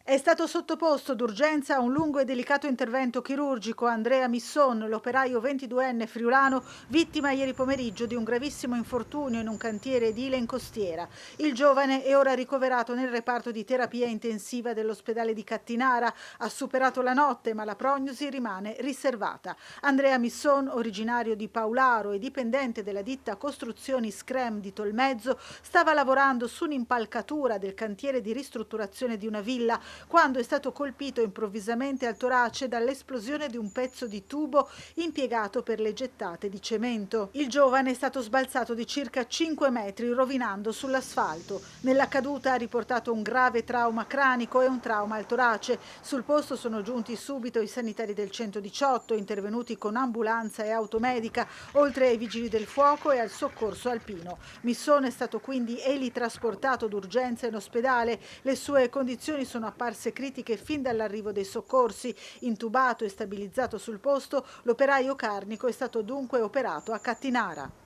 È stato sottoposto d'urgenza a un lungo e delicato intervento chirurgico Andrea Misson, l'operaio 22enne friulano, vittima ieri pomeriggio di un gravissimo infortunio in un cantiere edile in Costiera. Il giovane è ora ricoverato nel reparto di terapia intensiva dell'ospedale di Cattinara. Ha superato la notte, ma la prognosi rimane riservata. Andrea Misson, originario di Paularo e dipendente della ditta Costruzioni Screm di Tolmezzo, stava lavorando su un'impalcatura del cantiere di ristrutturazione di una villa quando è stato colpito improvvisamente al torace dall'esplosione di un pezzo di tubo impiegato per le gettate di cemento. Il giovane è stato sbalzato di circa 5 metri, rovinando sull'asfalto. Nella caduta ha riportato un grave trauma cranico e un trauma al torace. Sul posto sono giunti subito i sanitari del 118, intervenuti con ambulanza e automedica, oltre ai vigili del fuoco e al soccorso alpino. Missone è stato quindi elitrasportato d'urgenza in ospedale. Le sue condizioni sono apparse critiche fin dall'arrivo dei soccorsi. Intubato e stabilizzato sul posto, l'operaio carnico è stato dunque operato a Cattinara.